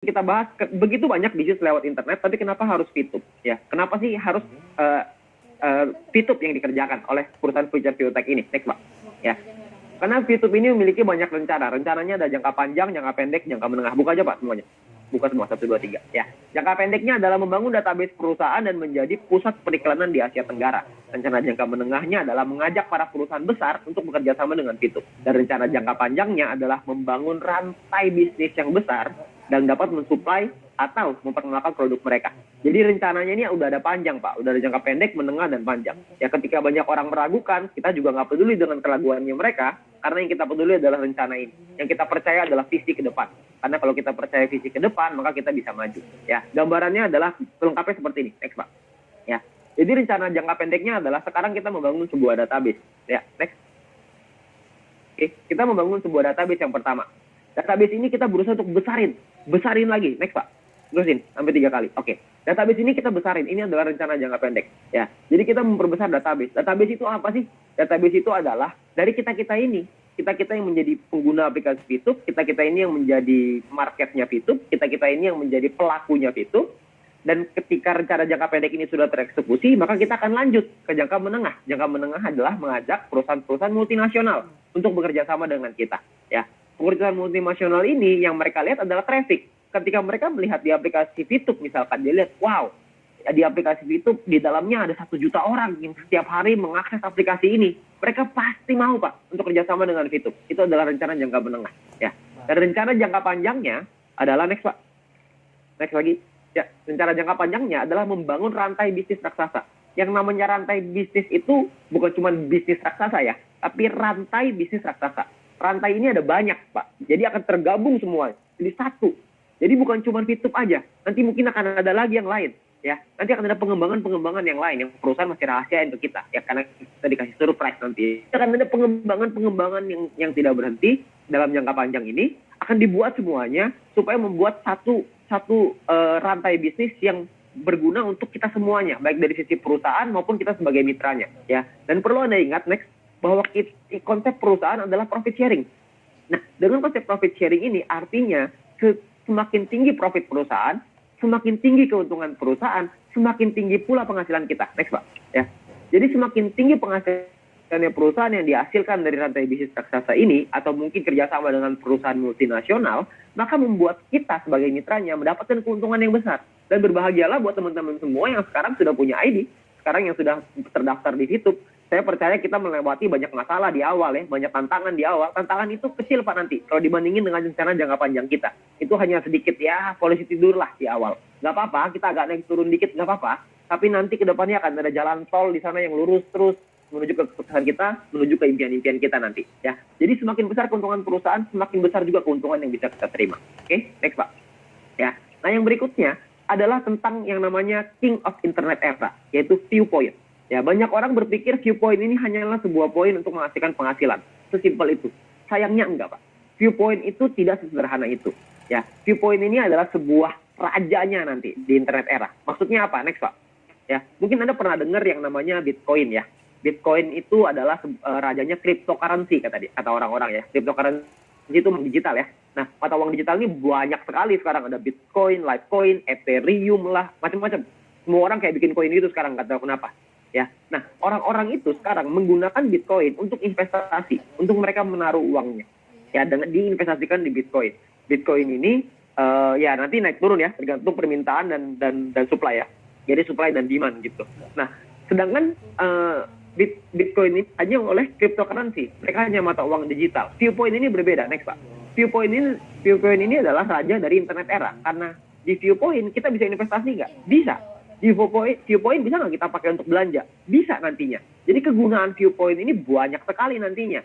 kita bahas begitu banyak bisnis lewat internet, tapi kenapa harus VTube? Ya, kenapa sih harus VTube yang dikerjakan oleh perusahaan future biotech ini? Next, Pak. Ya, karena VTube ini memiliki banyak rencana. Rencananya ada jangka panjang, jangka pendek, jangka menengah. Buka aja, Pak, semuanya. Buka semua, 1, 2, 3. Ya. Jangka pendeknya adalah membangun database perusahaan dan menjadi pusat periklanan di Asia Tenggara. Rencana jangka menengahnya adalah mengajak para perusahaan besar untuk bekerja sama dengan VTube. Dan rencana jangka panjangnya adalah membangun rantai bisnis yang besar dan dapat mensuplai atau memperkenalkan produk mereka. Jadi rencananya ini udah ada panjang, Pak. Udah ada jangka pendek, menengah, dan panjang. Ya, ketika banyak orang meragukan, kita juga nggak peduli dengan keraguannya mereka, karena yang kita peduli adalah rencana ini. Yang kita percaya adalah visi ke depan. Karena kalau kita percaya visi ke depan, maka kita bisa maju. Ya, gambarannya adalah pelengkapnya seperti ini. Next, Pak. Ya, jadi rencana jangka pendeknya adalah sekarang kita membangun sebuah database. Ya, next. Oke, kita membangun sebuah database yang pertama. Database ini kita berusaha untuk besarin lagi. Next, Pak. Terusin sampai 3 kali. Oke. Database ini kita besarin. Ini adalah rencana jangka pendek. Ya. Jadi kita memperbesar database. Database itu apa sih? Database itu adalah dari kita-kita ini. Kita-kita yang menjadi pengguna aplikasi VTube, kita-kita ini yang menjadi marketnya VTube, kita-kita ini yang menjadi pelakunya VTube. Dan ketika rencana jangka pendek ini sudah tereksekusi, maka kita akan lanjut ke jangka menengah. Jangka menengah adalah mengajak perusahaan-perusahaan multinasional untuk bekerja sama dengan kita. Ya. Perusahaan multinasional ini yang mereka lihat adalah traffic. Ketika mereka melihat di aplikasi VTube misalkan, dia lihat, wow, di aplikasi VTube di dalamnya ada 1 juta orang yang setiap hari mengakses aplikasi ini. Mereka pasti mau, Pak, untuk kerjasama dengan VTube. Itu adalah rencana jangka menengah. Ya. Dan rencana jangka panjangnya adalah, next, Pak. Next lagi. Ya, rencana jangka panjangnya adalah membangun rantai bisnis raksasa. Yang namanya rantai bisnis itu bukan cuma bisnis raksasa ya, tapi rantai bisnis raksasa. Rantai ini ada banyak, Pak. Jadi akan tergabung semua. Jadi satu. Jadi bukan cuma VTube aja. Nanti mungkin akan ada lagi yang lain. Ya, nanti akan ada pengembangan-pengembangan yang lain. Yang perusahaan masih rahasia untuk kita. Ya, karena kita dikasih surprise nanti. Akan ada pengembangan-pengembangan yang tidak berhenti dalam jangka panjang ini. Akan dibuat semuanya supaya membuat satu rantai bisnis yang berguna untuk kita semuanya. Baik dari sisi perusahaan maupun kita sebagai mitranya. Ya, dan perlu Anda ingat, next, bahwa konsep perusahaan adalah profit sharing. Nah, dengan konsep profit sharing ini artinya semakin tinggi profit perusahaan, semakin tinggi keuntungan perusahaan, semakin tinggi pula penghasilan kita. Next, Pak. Ya. Jadi semakin tinggi penghasilannya perusahaan yang dihasilkan dari rantai bisnis raksasa ini, atau mungkin kerjasama dengan perusahaan multinasional, maka membuat kita sebagai mitranya mendapatkan keuntungan yang besar. Dan berbahagialah buat teman-teman semua yang sekarang sudah punya ID, sekarang yang sudah terdaftar di VTube. Saya percaya kita melewati banyak masalah di awal ya, banyak tantangan di awal. Tantangan itu kecil, Pak, nanti. Kalau dibandingin dengan rencana jangka panjang kita. Itu hanya sedikit ya, polisi tidur lah di awal. Nggak apa-apa, kita agak naik turun dikit, nggak apa-apa. Tapi nanti ke depannya akan ada jalan tol di sana yang lurus terus menuju ke kesuksesan kita, menuju ke impian-impian kita nanti. Ya. Jadi semakin besar keuntungan perusahaan, semakin besar juga keuntungan yang bisa kita terima. Oke, next, Pak. Ya. Nah, yang berikutnya adalah tentang yang namanya King of Internet Era, yaitu Viewpoint. Ya, banyak orang berpikir Viewpoint ini hanyalah sebuah poin untuk menghasilkan penghasilan. Sesimpel itu. Sayangnya enggak, Pak. Viewpoint itu tidak sesederhana itu. Ya, Viewpoint ini adalah sebuah rajanya nanti di internet era. Maksudnya apa? Next, Pak. Ya, mungkin Anda pernah dengar yang namanya Bitcoin ya. Bitcoin itu adalah rajanya cryptocurrency kata orang-orang ya. Cryptocurrency itu digital ya. Nah, mata uang digital ini banyak sekali sekarang. Ada Bitcoin, Litecoin, Ethereum lah, macam-macam. Semua orang kayak bikin koin itu sekarang, nggak tahu kenapa. Ya, nah orang-orang itu sekarang menggunakan Bitcoin untuk investasi, untuk mereka menaruh uangnya, ya, dengan diinvestasikan di Bitcoin. Bitcoin ini, ya nanti naik turun ya, tergantung permintaan dan supply ya. Jadi supply dan demand gitu. Nah, sedangkan Bitcoin ini hanya oleh cryptocurrency, mereka hanya mata uang digital. Viewpoint ini berbeda, next, Pak. Viewpoint ini adalah raja dari internet era, karena di Viewpoint kita bisa investasi nggak? Bisa. Di Viewpoint bisa nggak kita pakai untuk belanja? Bisa nantinya. Jadi kegunaan Viewpoint ini banyak sekali nantinya.